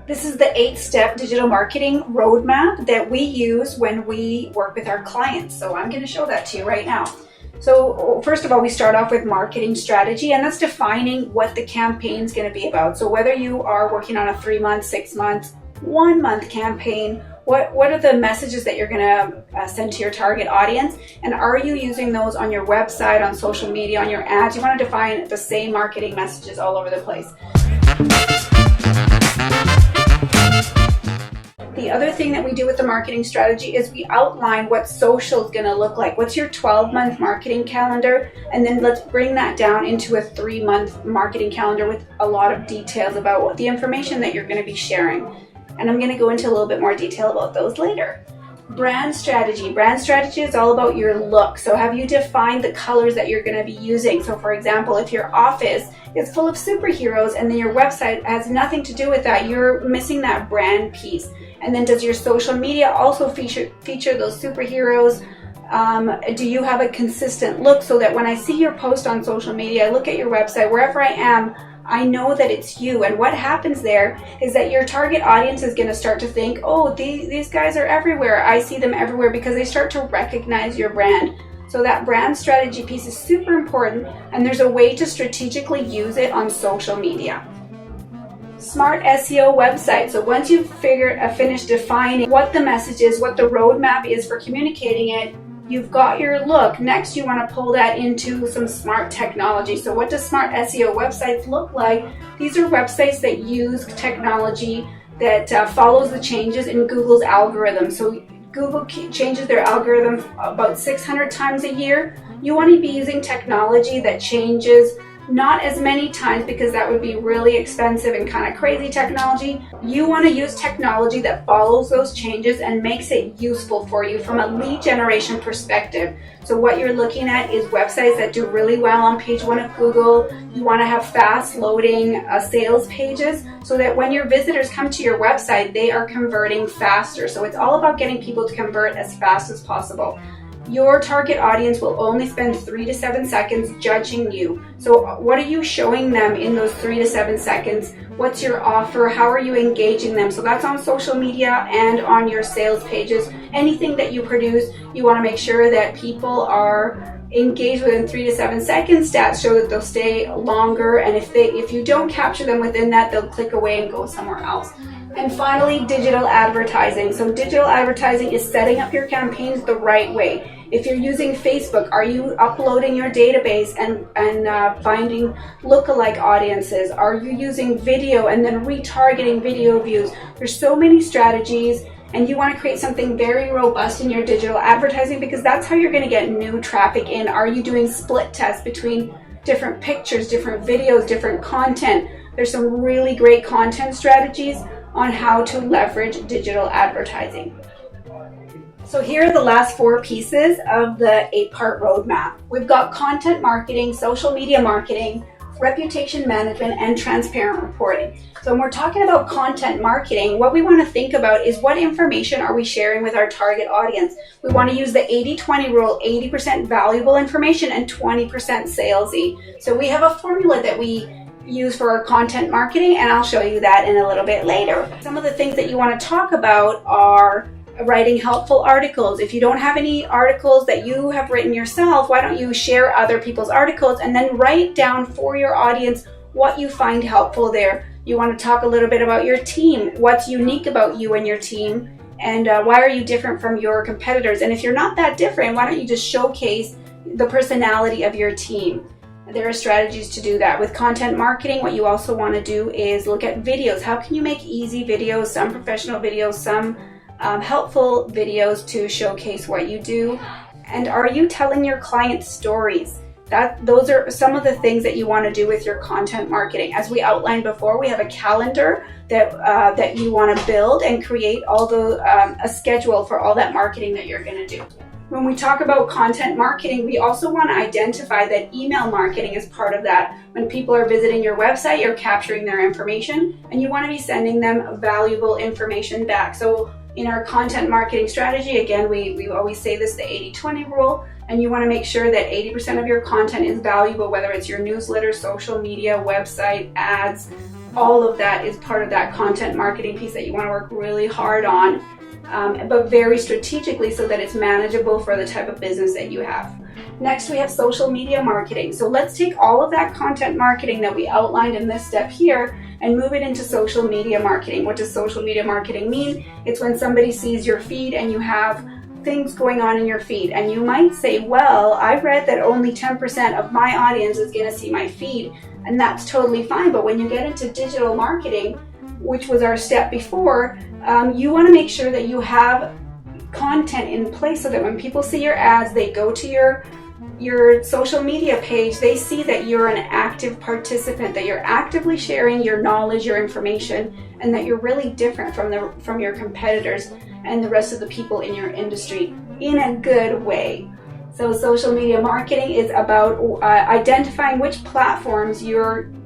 This is the 8-step digital marketing roadmap that we use when we work with our clients. So I'm going to show that to you right now. So first of all, we start off with marketing strategy, and that's defining what the campaign is going to be about. So whether you are working on a 3-month, 6-month, 1-month campaign, what are the messages that you're going to send to your target audience, and are you using those on your website, on social media, on your ads? You want to define the same marketing messages all over the place. The other thing that we do with the marketing strategy is we outline what social is going to look like. What's your 12-month marketing calendar? And then let's bring that down into a 3-month marketing calendar with a lot of details about what the information that you're going to be sharing. And I'm going to go into a little bit more detail about those later. Brand strategy. Brand strategy is all about your look. So have you defined the colors that you're going to be using? So for example, if your office is full of superheroes and then your website has nothing to do with that, you're missing that brand piece. And then does your social media also feature those superheroes? Do you have a consistent look so that when I see your post on social media, I look at your website, wherever I am, I know that it's you. And what happens there is that your target audience is going to start to think, oh, these guys are everywhere. I see them everywhere, because they start to recognize your brand. So that brand strategy piece is super important, and there's a way to strategically use it on social media. Smart SEO website. So once you've finished defining what the message is, what the roadmap is for communicating it, you've got your look. Next, you want to pull that into some smart technology. So what does smart SEO websites look like? These are websites that use technology that follows the changes in Google's algorithm. So Google changes their algorithm about 600 times a year. You want to be using technology that changes not as many times, because that would be really expensive and kind of crazy technology. You want to use technology that follows those changes and makes it useful for you from a lead generation perspective. So what you're looking at is websites that do really well on page 1 of Google. You want to have fast loading sales pages so that when your visitors come to your website, they are converting faster. So it's all about getting people to convert as fast as possible. Your target audience will only spend 3 to 7 seconds judging you. So what are you showing them in those 3 to 7 seconds? What's your offer? How are you engaging them? So that's on social media and on your sales pages. Anything that you produce, you want to make sure that people are engaged within 3 to 7 seconds. Stats show that they'll stay longer, and if you don't capture them within that, they'll click away and go somewhere else. And finally, digital advertising. So digital advertising is setting up your campaigns the right way. If you're using Facebook, are you uploading your database and finding lookalike audiences? Are you using video and then retargeting video views? There's so many strategies, and you want to create something very robust in your digital advertising, because that's how you're going to get new traffic in. Are you doing split tests between different pictures, different videos, different content? There's some really great content strategies on how to leverage digital advertising. So here are the last 4 pieces of the 8-part roadmap. We've got content marketing, social media marketing, reputation management, and transparent reporting. So when we're talking about content marketing, what we want to think about is what information are we sharing with our target audience. We want to use the 80-20 rule, 80% valuable information and 20% salesy. So we have a formula that we use for our content marketing, and I'll show you that in a little bit later. Some of the things that you want to talk about are writing helpful articles. If you don't have any articles that you have written yourself, why don't you share other people's articles and then write down for your audience what you find helpful there. You want to talk a little bit about your team, what's unique about you and your team, and why are you different from your competitors. And if you're not that different, why don't you just showcase the personality of your team. There are strategies to do that. With content marketing, what you also want to do is look at videos. How can you make easy videos, some professional videos, some helpful videos to showcase what you do? And are you telling your clients stories? Those are some of the things that you want to do with your content marketing. As we outlined before, we have a calendar that you want to build and create a schedule for all that marketing that you're going to do. When we talk about content marketing, we also want to identify that email marketing is part of that. When people are visiting your website, you're capturing their information, and you want to be sending them valuable information back. So in our content marketing strategy, again, we always say this, the 80-20 rule, and you want to make sure that 80% of your content is valuable, whether it's your newsletter, social media, website, ads, all of that is part of that content marketing piece that you want to work really hard on, but very strategically so that it's manageable for the type of business that you have. Next, we have social media marketing. So let's take all of that content marketing that we outlined in this step here and move it into social media marketing. What does social media marketing mean? It's when somebody sees your feed and you have things going on in your feed. And you might say, well, I read that only 10% of my audience is going to see my feed. And that's totally fine. But when you get into digital marketing, which was our step before, you want to make sure that you have content in place so that when people see your ads, they go to your social media page, they see that you're an active participant, that you're actively sharing your knowledge, your information, and that you're really different from your competitors and the rest of the people in your industry in a good way. So social media marketing is about identifying which platforms you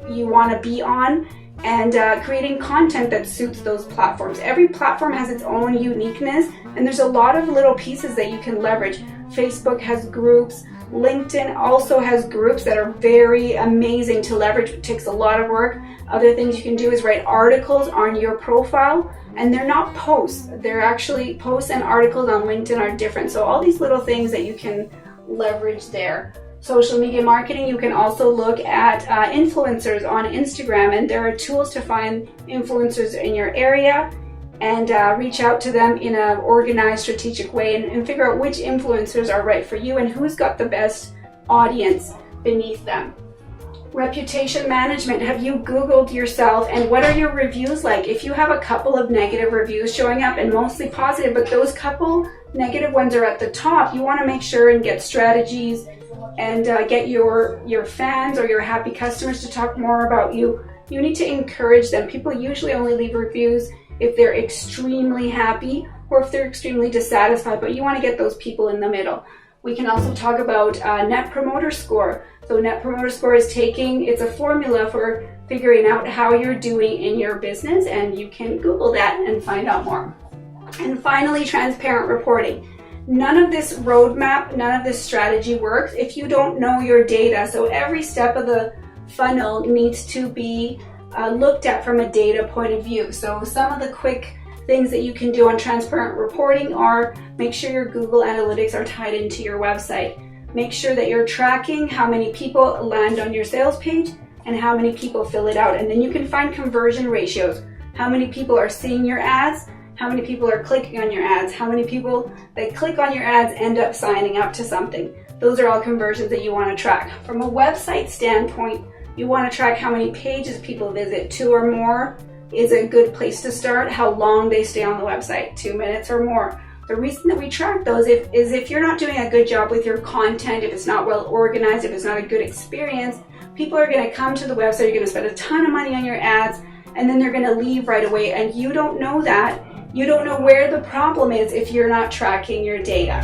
want to be on and creating content that suits those platforms. Every platform has its own uniqueness, and there's a lot of little pieces that you can leverage. Facebook has groups. LinkedIn also has groups that are very amazing to leverage. It takes a lot of work. Other things you can do is write articles on your profile, and they're not posts. They're actually posts, and articles on LinkedIn are different. So all these little things that you can leverage there. Social media marketing, you can also look at influencers on Instagram, and there are tools to find influencers in your area and reach out to them in an organized, strategic way and figure out which influencers are right for you and who's got the best audience beneath them. Reputation management. Have you Googled yourself and what are your reviews like? If you have a couple of negative reviews showing up and mostly positive, but those couple negative ones are at the top, you want to make sure and get strategies and get your fans or your happy customers to talk more about you. You need to encourage them. People usually only leave reviews if they're extremely happy or if they're extremely dissatisfied, but you want to get those people in the middle. We can also talk about Net Promoter Score. So Net Promoter Score is it's a formula for figuring out how you're doing in your business, and you can Google that and find out more. And finally, transparent reporting. None of this roadmap, none of this strategy works if you don't know your data. So every step of the funnel needs to be looked at from a data point of view. So some of the quick things that you can do on transparent reporting are make sure your Google Analytics are tied into your website. Make sure that you're tracking how many people land on your sales page and how many people fill it out. And then you can find conversion ratios. How many people are seeing your ads? How many people are clicking on your ads? How many people that click on your ads end up signing up to something? Those are all conversions that you want to track. From a website standpoint, you want to track how many pages people visit. 2 or more is a good place to start. How long they stay on the website, 2 minutes or more. The reason that we track those is if you're not doing a good job with your content, if it's not well organized, if it's not a good experience, people are going to come to the website, you're going to spend a ton of money on your ads, and then they're going to leave right away. And you don't know that. You don't know where the problem is if you're not tracking your data.